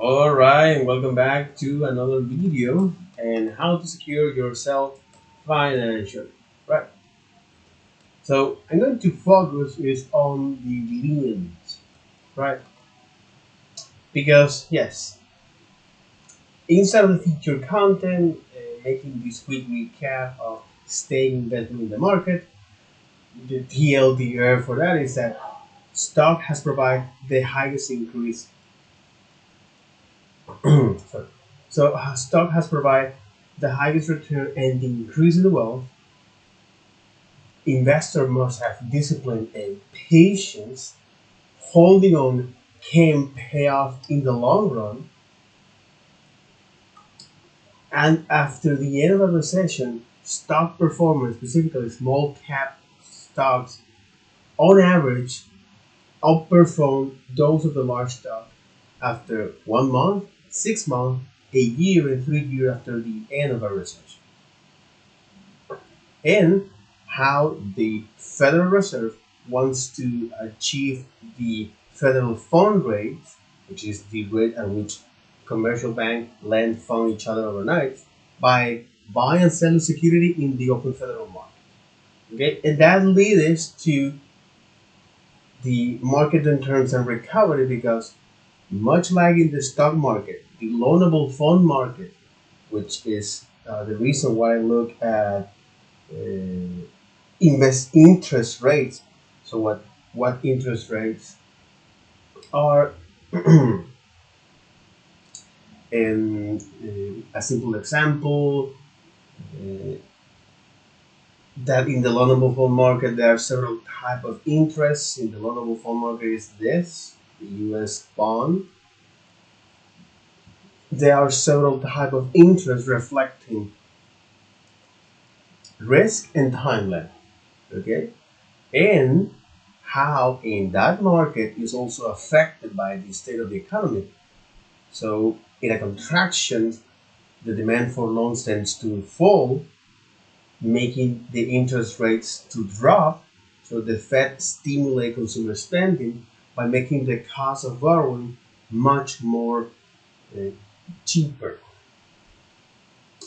Alright, welcome back to another video and how to secure yourself financially. Right. So I'm going to focus is on the liens, right? Because yes, inside of the feature content, making this quick recap of staying invested in the market, the TLDR for that is that stock has provided the highest increase. Sorry. So stock has provided the highest return and the increase in the wealth. Investor must have discipline and patience. Holding on can pay off in the long run. And after the end of a recession, stock performance, specifically small cap stocks, on average outperform those of the large stock after 1 month, 6 months, a year, and 3 years after the end of a recession. And how the Federal Reserve wants to achieve the federal fund rate, which is the rate at which commercial banks lend fund each other overnight, by buying and selling security in the open federal market. Okay, and that leads to the market in terms and recovery because much like in the stock market, the loanable fund market, which is the reason why I look at invest interest rates. So what interest rates are? And a simple example uh, that in the loanable fund market there are several type of interests. In the loanable fund market is this the U.S. bond. There are several type of interest reflecting risk and time length. Okay, and how in that market is also affected by the state of the economy. So in a contraction, the demand for loans tends to fall, making the interest rates to drop. So the Fed stimulate consumer spending by making the cost of borrowing much more uh, cheaper.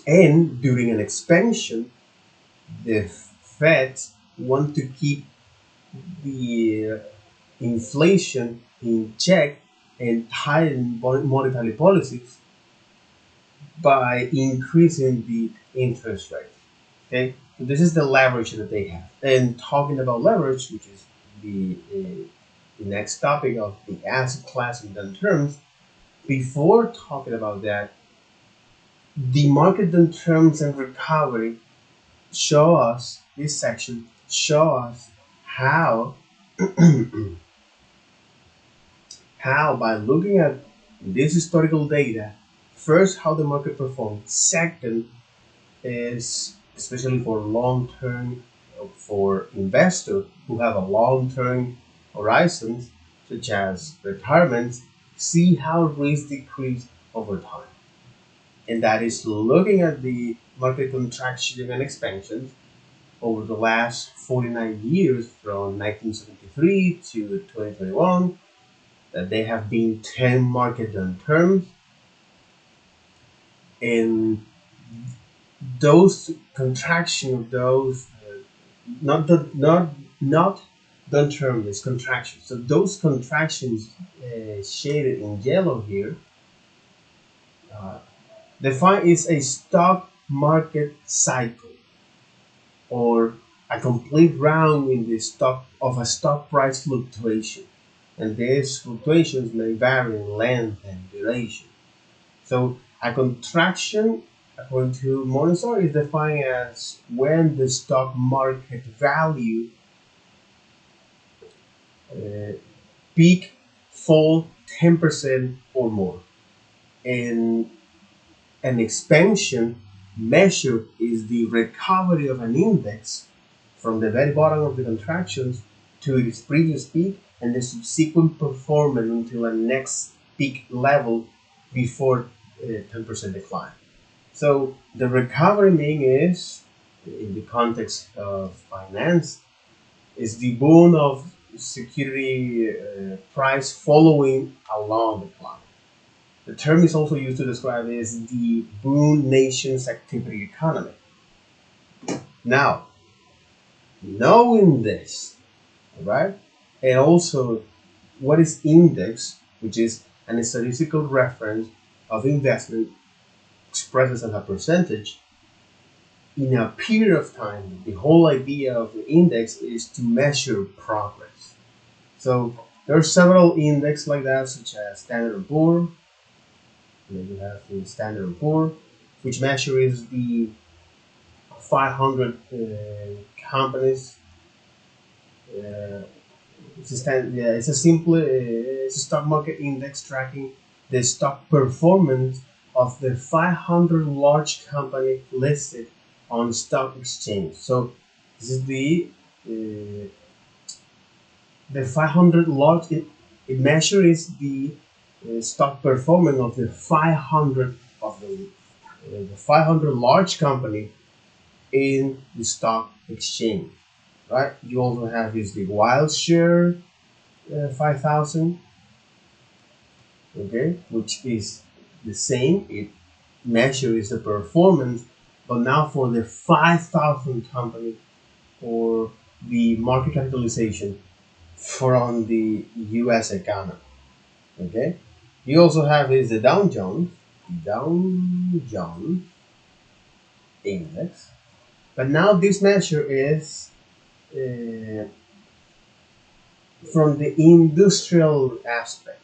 And during an expansion, the Fed want to keep the inflation in check and tighten monetary policies by increasing the interest rate. Okay, so this is the leverage that they have. And talking about leverage, which is the next topic of the asset class and then terms, before talking about that, the market then terms and recovery show us this section show us how how by looking at this historical data, first how the market performed, second is especially for long term, for investors who have a long term horizons such as retirement, see how risk decrease over time. And that is looking at the market contraction and expansions over the last 49 years from 1973 to 2021, that there have been 10 market downturns, and those contraction, those not downturn is contraction. So those contractions shaded in yellow here uh, define is a stock market cycle or a complete round in the stock of a stock price fluctuation, and these fluctuations may vary in length and duration. So a contraction, according to Morningstar, is defined as when the stock market value uh, peak fall 10% or more. And an expansion measure is the recovery of an index from the very bottom of the contractions to its previous peak and the subsequent performance until a next peak level before 10% decline. So the recovery mean is, in the context of finance, is the boom of security price following a long decline. The term is also used to describe is the boon nation's activity economy. Now, knowing this, all right, and also what is index, which is an statistical reference of investment expressed as a percentage in a period of time. The whole idea of the index is to measure progress. So there are several index like that, such as Standard and Poor. And you have the Standard and Poor, which measures the 500 companies. It's a simple it's a stock market index tracking the stock performance of the 500 large company listed on stock exchange. So this is the 500 large. It measures the stock performance of the 500 of the 500 large company in the stock exchange, right? You also have is the wild share 5000, okay, which is the same. It measures the performance, but now for the 5,000 company or the market capitalization from the U.S. economy. Okay, you also have is the Dow Jones index, but now this measure is uh, from the industrial aspect.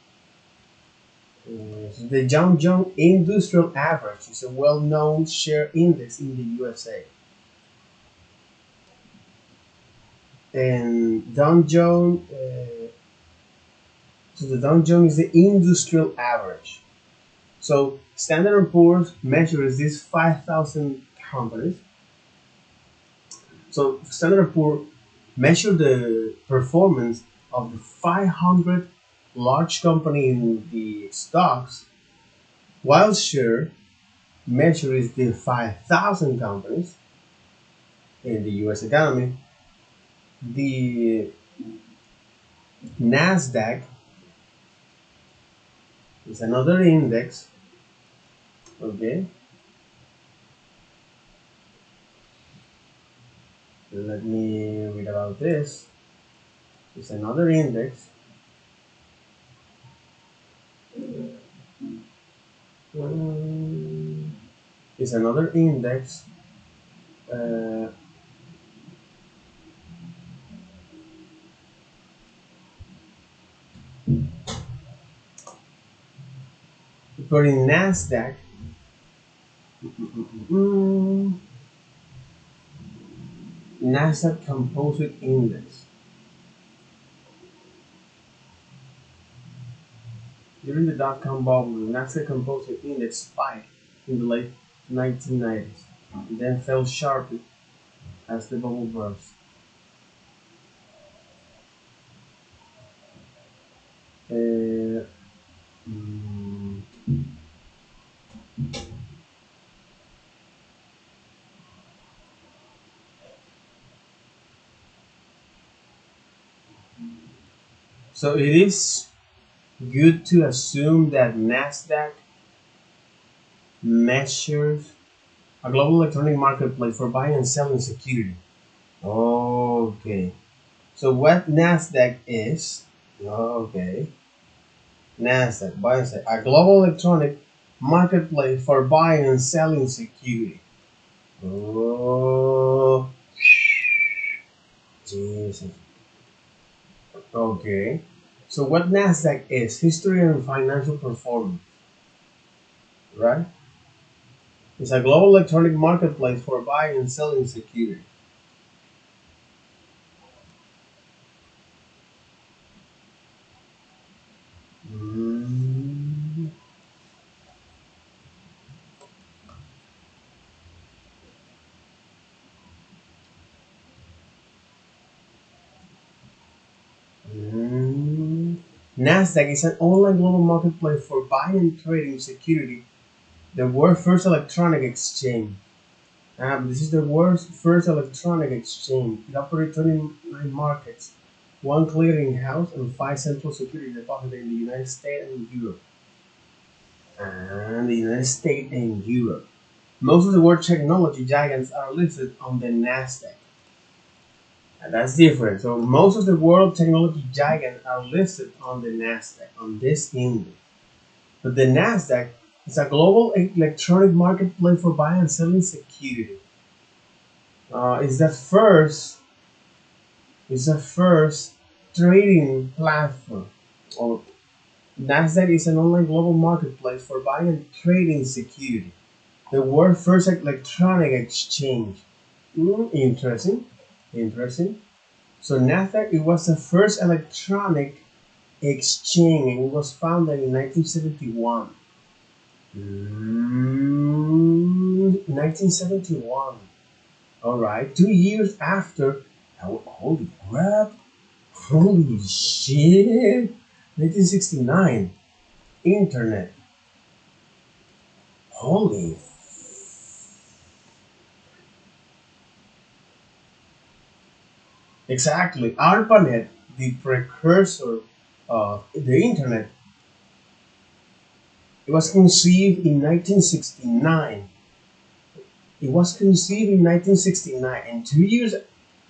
The Dow Jones Industrial Average is a well-known share index in the USA, and the Dow Jones is the industrial average. So Standard and Poor's measures these 5,000 companies. So Standard and Poor measure the performance of the 500 large company in the stocks, while share measures the 5,000 companies in the U.S. economy. The Nasdaq is another index. Okay, let me read about this. It's another index. It's another index. Uh, for the Nasdaq, mm, Nasdaq Composite Index. During the dot-com bubble, the Nasdaq Composite Index spiked in the late 1990s, and then fell sharply as the bubble burst. Uh, mm, so it is good to assume that Nasdaq measures a global electronic marketplace for buying and selling security. Okay. So what Nasdaq is? Okay. Nasdaq, buy and sell, a global electronic marketplace for buying and selling security. Oh, Jesus. Okay. So what Nasdaq is? History and financial performance, right? It's a global electronic marketplace for buying and selling security. Mm, mm. Nasdaq is an online global marketplace for buying and trading security. The world's first electronic exchange. This is the world's first electronic exchange. It operates 29 markets, one clearing house, and five central security deposits in the United States and Europe. and the United States and Europe. Most of the world technology giants are listed on the Nasdaq. And that's different. So most of the world technology giants are listed on the Nasdaq, on this index. But the Nasdaq is a global electronic marketplace for buying and selling security. It's the first It's the first trading platform. Or Nasdaq is an online global marketplace for buying and trading security. The world's first electronic exchange. Interesting. Interesting. So Nasdaq, it was the first electronic exchange and it was founded in 1971. 1971. All right. 2 years after. Oh, holy crap! Holy shit! 1969. Internet. Holy. Exactly. ARPANET, the precursor of the internet, it was conceived in 1969. It was conceived in 1969, and 2 years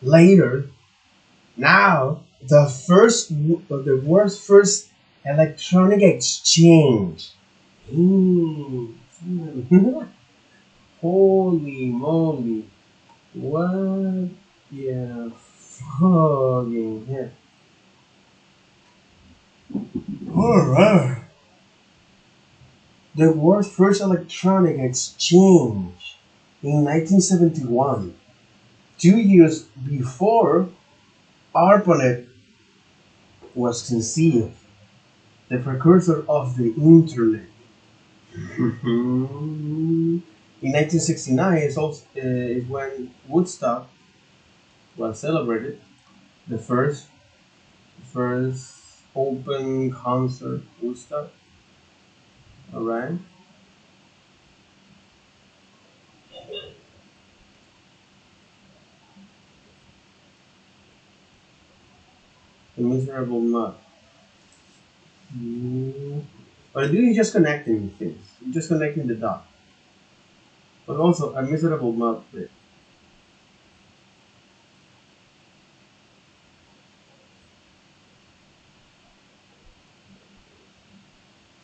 later, now the world's first electronic exchange. Mm. Holy moly! What? Yeah, fucking yeah. All right. The world's first electronic exchange in 1971. 2 years before ARPANET was conceived, the precursor of the internet. In 1969 is when Woodstock was celebrated, the first open concert Woodstock. All right, the miserable nut. But you're just connecting things. You're just connecting the dot. But also a miserable nut.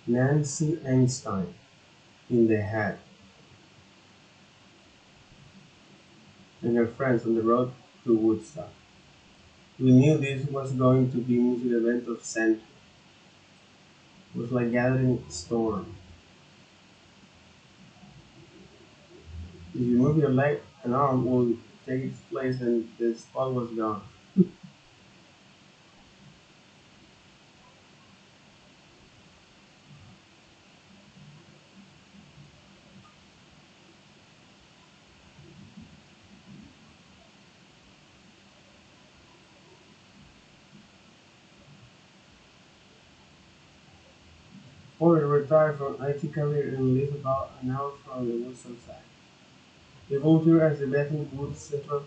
Nancy Einstein in the head and her friends on the road to Woodstock. We knew this was going to be music event of century. It was like gathering storm. If you move your leg, an arm will take its place and the spot was gone. Ford retired from IT career and lived about an hour from the Woodstock site. He volunteered as the Bethany Woods Center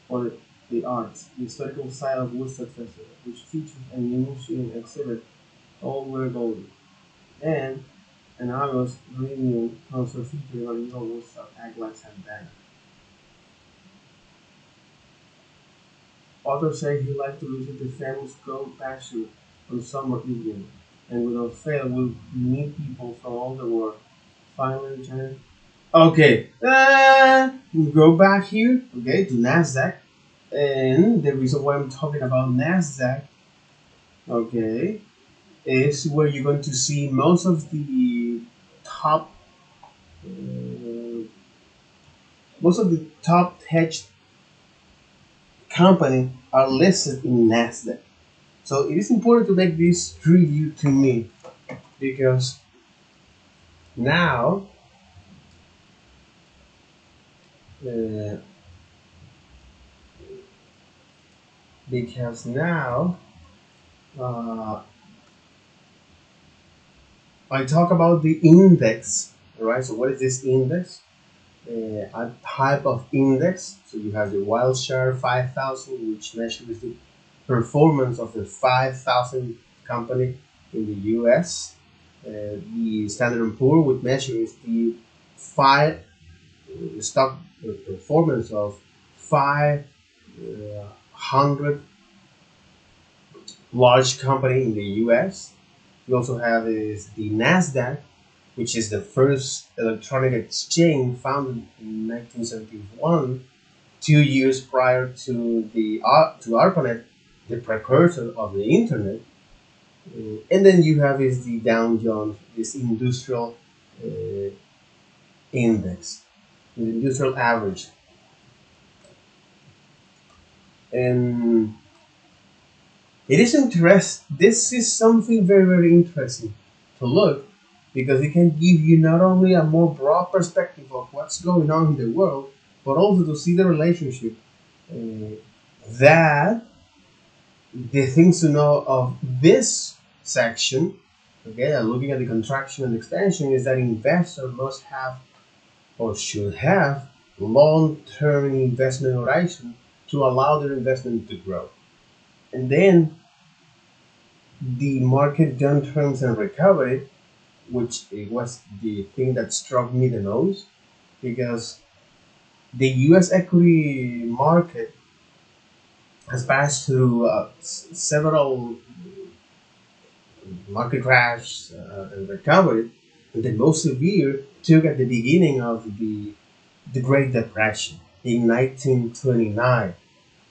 for the Arts, the historical site of Woodstock Festival, which features a museum exhibit all were golden, and an August reunion concert featuring original Woodstock act like Santana. Others say he liked to visit the famous goat pasture on summer evening, and without fail would meet people from all the world. Finally returned. Okay, go back here, okay, to Nasdaq. And the reason why I'm talking about Nasdaq, okay, is where you're going to see most of the top, uh, most of the top hedge company are listed in Nasdaq. So it is important to make this review to me because now, uh, because now uh, I talk about the index. All right. So what is this index? A type of index. So you have the Wilshire 5000, which measures the performance of the 5,000 company in the U.S. The Standard and Poor would measure the five stock performance of 500 large company in the U.S. We also have is the Nasdaq, which is the first electronic exchange founded in 1971, 2 years prior to the to ARPANET, the precursor of the internet. And then you have is the Dow Jones, this industrial uh, index, the industrial average, and it is interest. This is something very interesting to look because it can give you not only a more broad perspective of what's going on in the world, but also to see the relationship uh, that the things to know of this section. Okay, looking at the contraction and expansion is that investor must have or should have long-term investment horizon to allow their investment to grow. And then the market downturns and recovery, which it was the thing that struck me the most, because the U.S. equity market has passed through several market crash and recovery, and the most severe took at the beginning of the Great Depression in 1929,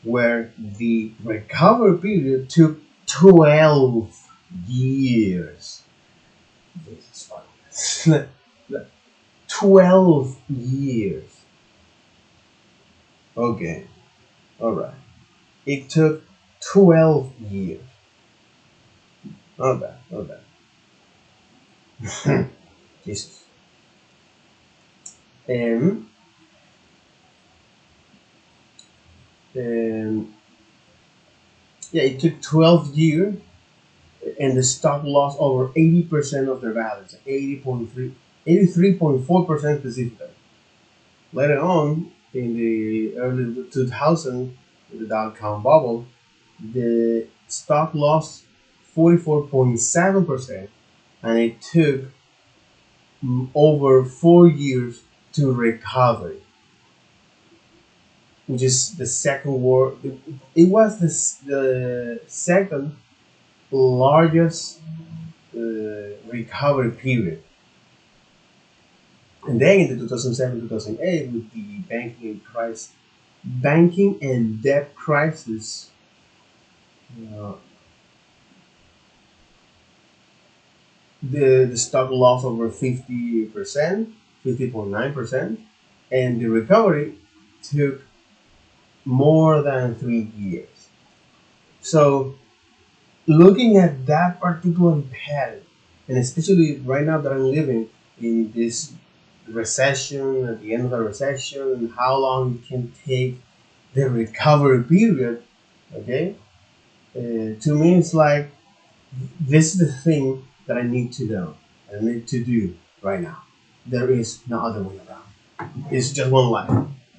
where the recovery period took 12 years. This is funny. 12 years. Okay, alright. It took 12 years. Not bad, not bad. Jesus. And, and yeah, it took 12 years and the stock lost over 80% of their values, 80.3, 83.4% specifically. Later on, in the early 2000, the dot-com bubble, the stock lost 44.7%, and it took over 4 years to recover, which is the second war. It was the second largest recovery period. And then in the 2007-2008, with the banking and debt crisis, uh, the stock lost over 50%, 50.9%, and the recovery took more than 3 years. So looking at that particular pattern, and especially right now that I'm living in this recession, at the end of the recession, and how long it can take the recovery period, okay, to me it's like this is the thing that I need to know, I need to do right now. There is no other way around. It's just one life,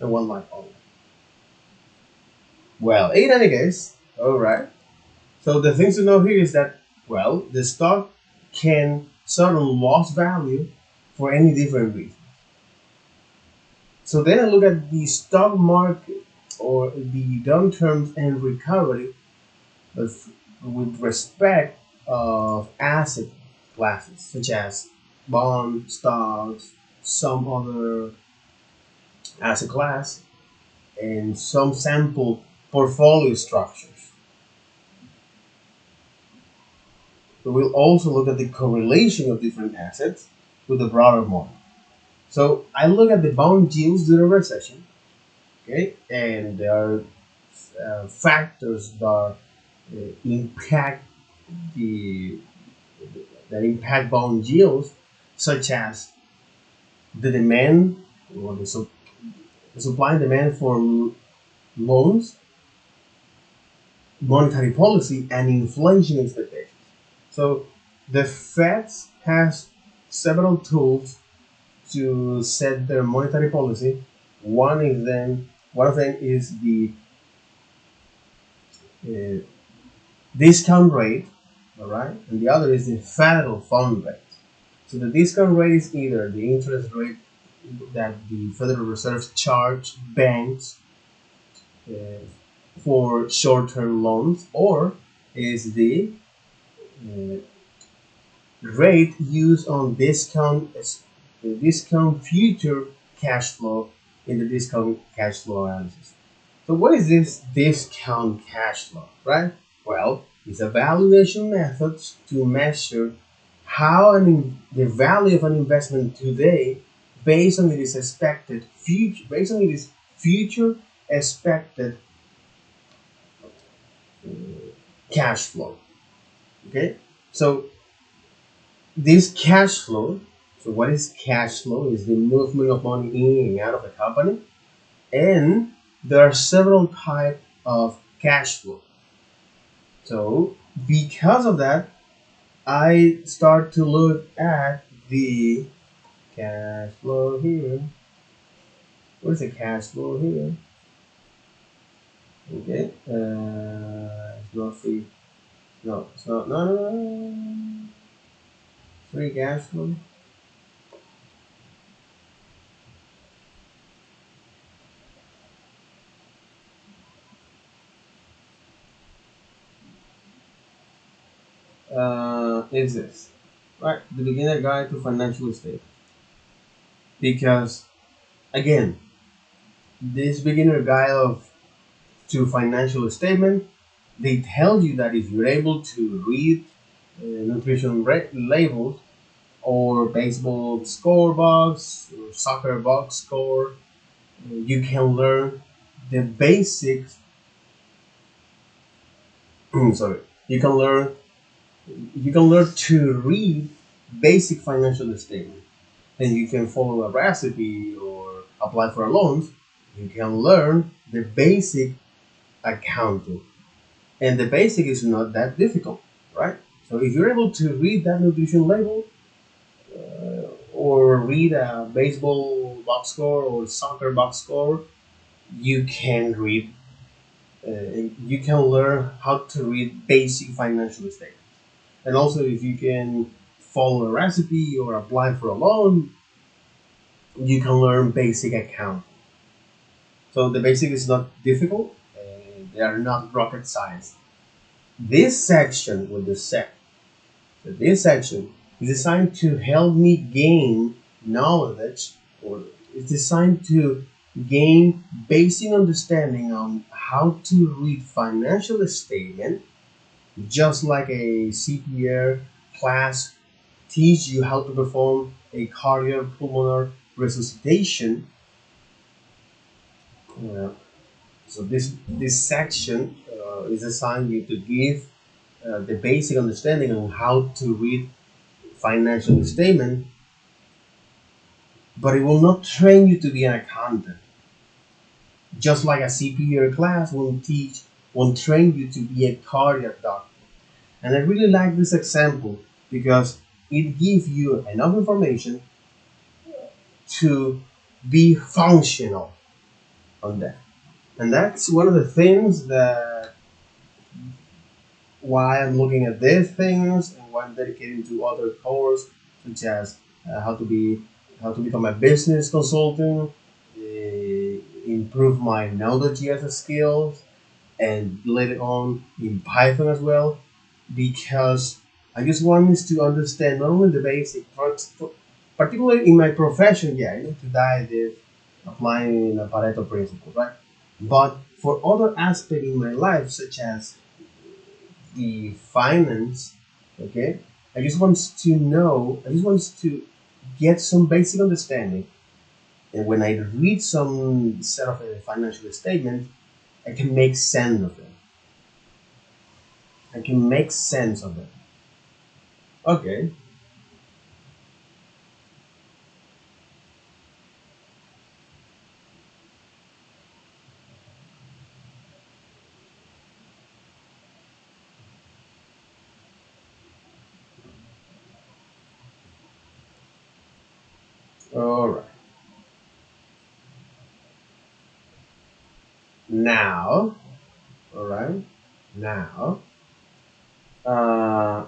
and one life only. Well, in any case, all right. So the things to know here is that, well, the stock can suddenly lose value for any different reason. So then I look at the stock market or the downturns and recovery with respect of asset classes such as bond, stocks, some other asset class, and some sample portfolio structures. We will also look at the correlation of different assets with the broader model. So I look at the bond yields during recession, okay, and there are factors that impact the that impact bond yields, such as the demand or the supply and demand for loans, monetary policy, and inflation expectations. So the Fed has several tools to set their monetary policy. One of them is the uh, discount rate, all right, and the other is the federal fund rate. So the discount rate is either the interest rate that the Federal Reserve charge banks uh, for short-term loans, or is uh, rate used on discount future cash flow in the discount cash flow analysis. So what is this discount cash flow, right? Well, it's a valuation method to measure the value of an investment today based on its future expected cash flow. Okay, so this cash flow. So what is cash flow? Is the movement of money in and out of the company, and there are several types of cash flow. So because of that, I start to look at the cash flow here. Where's the cash flow here? Okay, it's not free. No, it's not. No, no, no. Free cash flow. Is this right? The beginner guide to financial statement. Because again, this beginner guide of to financial statement, they tell you that if you're able to read labels or baseball score box or soccer box score, you can learn the basics. Sorry, you can learn to read basic financial statement, and you can follow a recipe or apply for a loan. You can learn the basic accounting, and the basic is not that difficult, right? So if you're able to read that nutrition label or read a baseball box score or soccer box score, you can read. You can learn how to read basic financial statements, and also if you can follow a recipe or apply for a loan, you can learn basic accounting. So the basic is not difficult. They are not rocket science. This section with the set So this section is designed to help me gain knowledge, or it's designed to gain basic understanding on how to read financial statement, just like a CPR class teach you how to perform a cardiopulmonary resuscitation. Uh, so this section is designed you to give the basic understanding on how to read financial statement, but it will not train you to be an accountant. Just like a CPR class won't train you to be a cardiac doctor. And I really like this example because it gives you enough information to be functional on that. And that's one of the things that why I'm looking at these things and why I'm dedicating to other courses such as how to be how to become a business consultant, improve my Node.js skills, and later on in Python as well, because I just want us to understand not only the basic, particularly in my profession. Yeah, I need to dive deep, applying the Pareto principle, right? But for other aspects in my life, such as the finance, okay, I just want to get some basic understanding. And when I read some set of a financial statement, I can make sense of it. I can make sense of it. Okay, all right. Now, all right. Now, uh,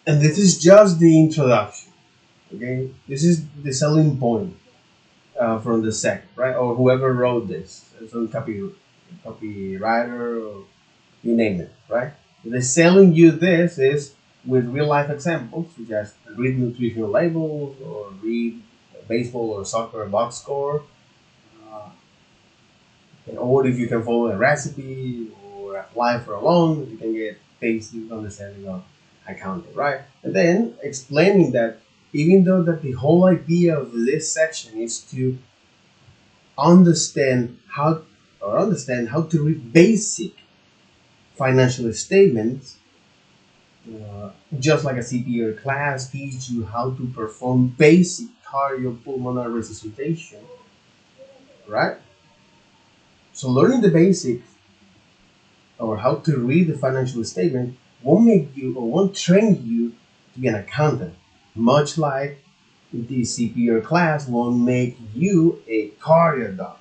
And this is just the introduction. Okay, this is the selling point from the second, right? Or whoever wrote this, some copywriter or you name it, right? They're selling you this is with real life examples, such as read nutritional labels or read baseball or soccer box score, uh, or if you can follow a recipe or apply for a loan, you can get basic understanding of accounting, right? And then explaining that even though that the whole idea of this section is to understand how to read basic financial statements, just like a CPR class teaches you how to perform basic cardiopulmonary resuscitation, right? So learning the basics or how to read the financial statement won't make you or won't train you to be an accountant, much like the CPR class won't make you a cardio doc,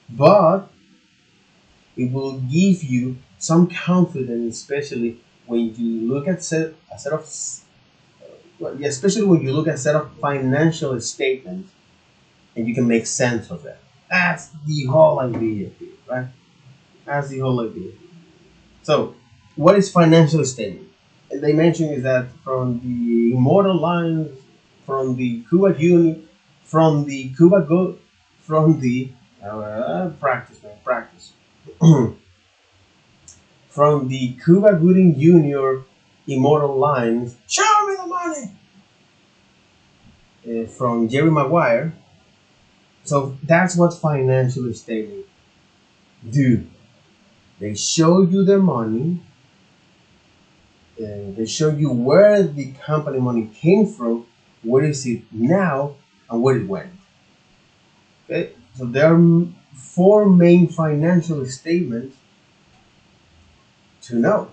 but it will give you some confidence, especially when you look at a set of well, yeah, especially when you look at a set of financial statements and you can make sense of that. That's the whole idea here, right? That's the whole idea. So, what is financial statement? And they mention is that from the immortal lines, from the Cuba unit, from the Cuba go, from the practice, man, practice. From the Cuba Gooding Jr. immortal lines, show me the money, from Jerry Maguire. So that's what financial statements do. They show you the money, they show you where the company money came from, where is it now, and where it went. Okay, so there are four main financial statements to know.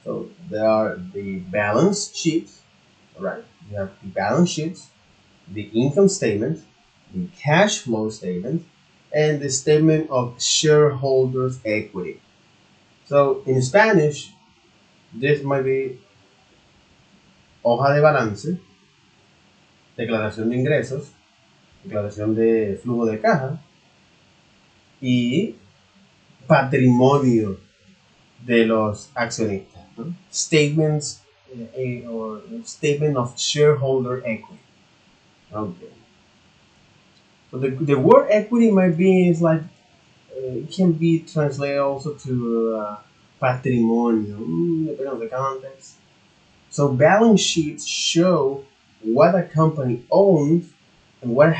So there are the balance sheets, all right? You have the balance sheets, the income statement, the cash flow statement, and the statement of shareholders' equity. So in Spanish, this might be hoja de balance, declaración de ingresos, declaración de flujo de caja y patrimonio de los accionistas, ¿no? Statements or statement of shareholder equity. Okay. So the word equity might be is like it can be translated also to patrimonio, depending on the context. So balance sheets show what a company owns and what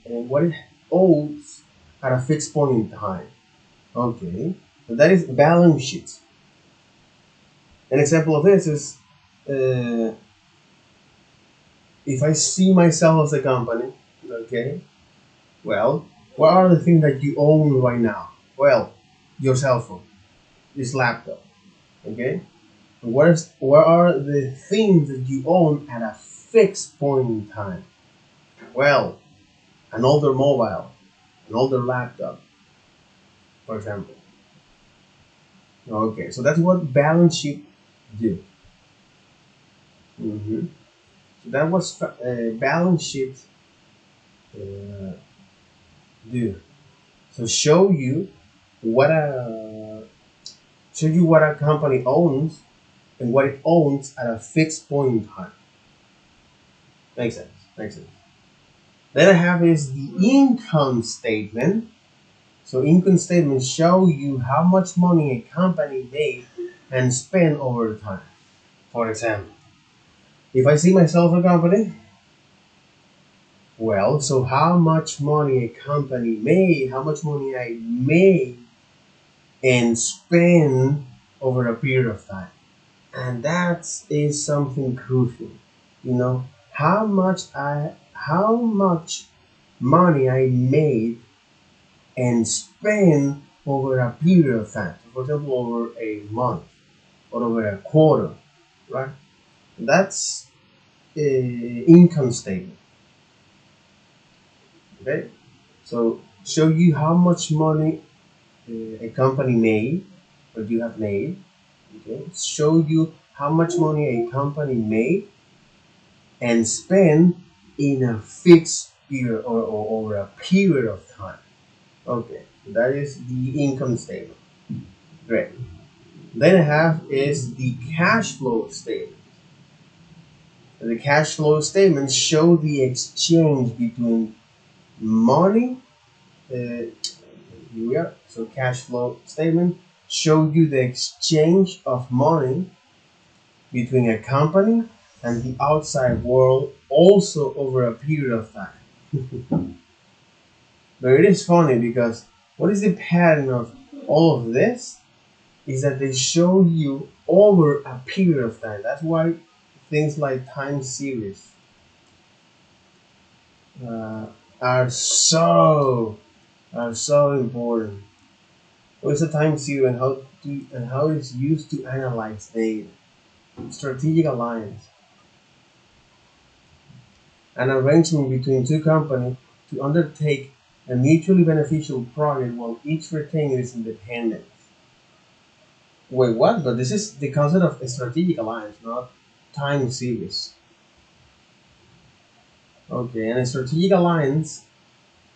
it owes at a fixed point in time. Okay, so that is balance sheets. An example of this is if I see myself as a company, okay, well, what are the things that you own right now? Well, your cell phone, this laptop, okay? What are the things that you own at a fixed point in time? Well, an older mobile, an older laptop, for example. Okay, so that's what balance sheet do. Mm-hmm. So that was balance sheet uh, do. So what a show you what a company owns and what it owns at a fixed point in time. Makes sense. Makes sense. Then I have is the income statement. So income statements show you how much money a company made and spent over time. For example, if I see myself a company, well, so how much money a company made, how much money I made and spend over a period of time. And that is something crucial. You know, how much money I made and spend over a period of time. So for example, over a month or over a quarter, right? That's income statement. Okay, so show you how much money a company made or you have made Okay, show you how much money a company made and spent in a fixed period or over a period of time. Okay, that is the income statement. Great. Then I have is the cash flow statement. The cash flow statements show the exchange between money. Here we are. So cash flow statement show you the exchange of money between a company and the outside world, also over a period of time. But it is funny because what is the pattern of all of this is that they show you over a period of time. That's why things like time series uh, are so important. What's a time series and how it's used to analyze data? Strategic alliance, an arrangement between two companies to undertake a mutually beneficial project while each retaining its independence. Wait, what? But this is the concept of a strategic alliance, not time series. Okay, and a strategic alliance,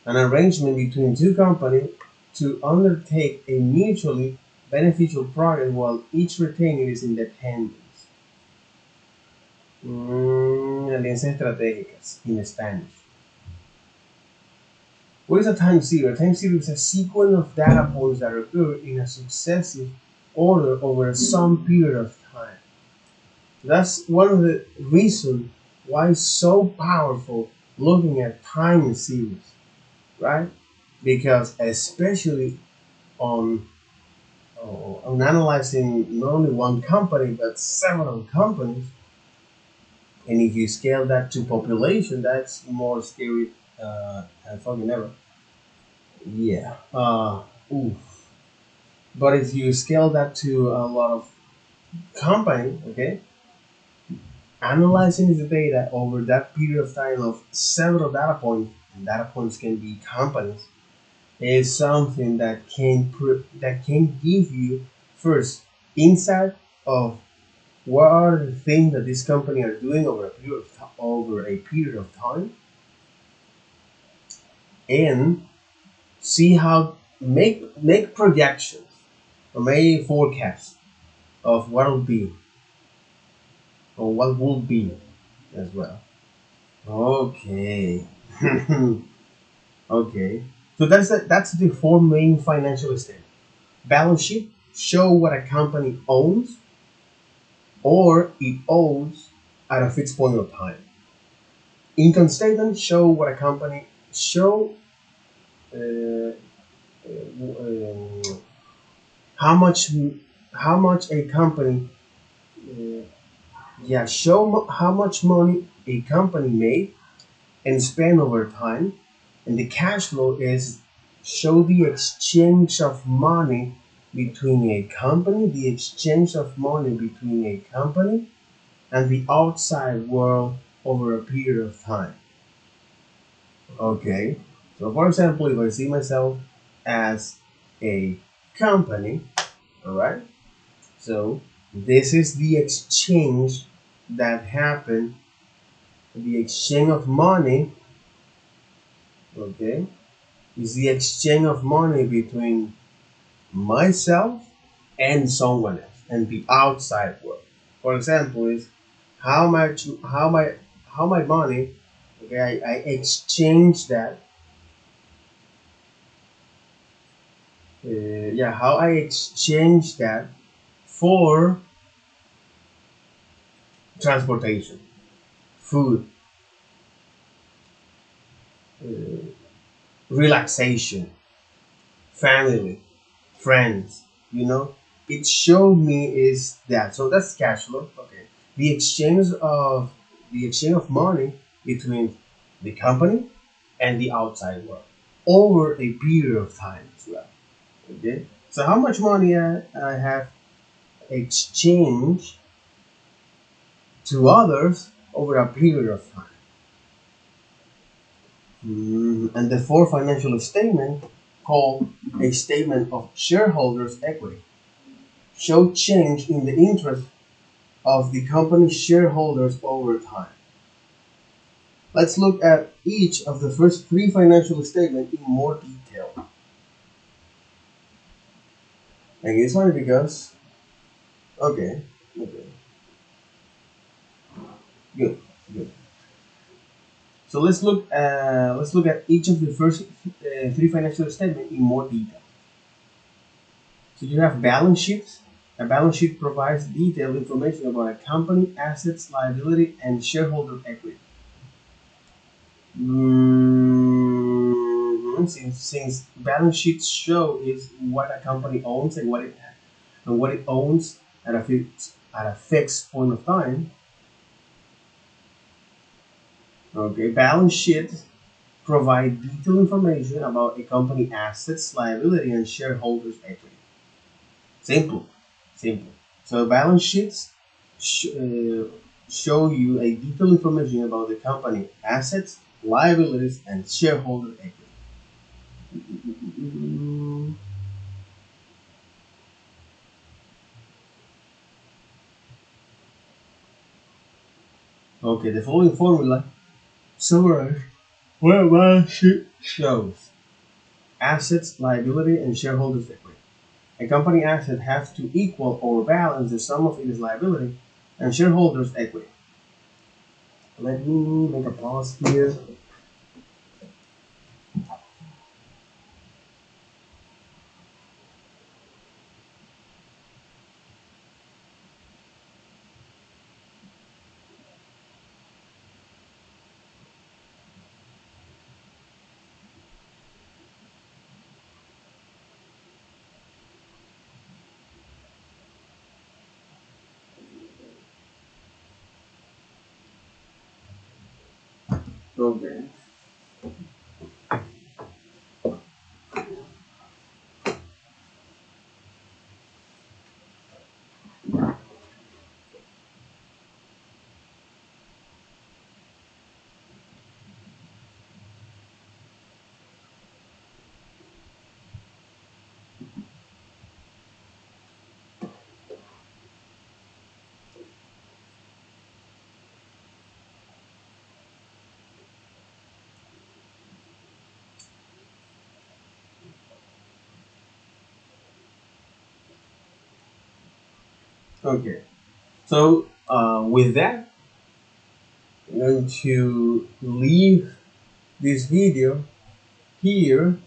an arrangement between two companies to undertake a mutually beneficial project while each retaining its independence. Alianzas estratégicas in Spanish. What is a time series? A time series is a sequence of data points that occur in a successive order over some period of time. That's one of the reasons why it's so powerful looking at time series, right? Because especially on on analyzing not only one company but several companies, and if you scale that to population, that's more scary than fucking ever. Yeah. Oof. But if you scale that to a lot of company, okay, analyzing the data over that period of time of several data points, and data points can be companies, is something that can give you first insight of what are the things that this company are doing over a period of time, and see how make projections or make forecasts of what will be or what will be as well. Okay. Okay. So that's the four main financial statements. Balance sheet show what a company owns or it owes at a fixed point of time. Income statement show what a company show how much a company show how much money a company made and spent over time, and the cash flow is show the exchange of money between a company, and the outside world over a period of time. Okay, so for example, if I see myself as a company, all right, so this is the exchange that happened, the exchange of money, okay, is the exchange of money between myself and someone else and the outside world. For example, is how much how my money, okay, I exchange that how I exchange that for transportation, food, uh, relaxation, family, friends, you know, it showed me is that. So that's cash flow. Okay. The exchange of money between the company and the outside world over a period of time as well. Okay. So how much money I have exchanged to others over a period of time. And the fourth financial statement called a statement of shareholders equity show change in the interest of the company shareholders over time. Let's look at each of the first three financial statements in more detail. And it's only because, okay, okay, good, good. So let's look at each of the first three financial statements in more detail. So you have balance sheets. A balance sheet provides detailed information about a company, assets, liability, and shareholder equity. Since balance sheets show is what a company owns and what it owns at a fixed point of time. Okay, balance sheets provide detailed information about a company assets, liability, and shareholders equity. Simple, simple. So balance sheets sh- uh, show you a detailed information about the company assets, liabilities, and shareholder equity. Mm, Okay, the following formula summarizes what a balance sheet shows: assets, liability, and shareholders equity. A company asset has to equal or balance the sum of its liability and shareholders equity. Let me make a pause here. Okay. Okay. So with that, I'm going to leave this video here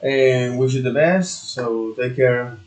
and wish you the best. So take care.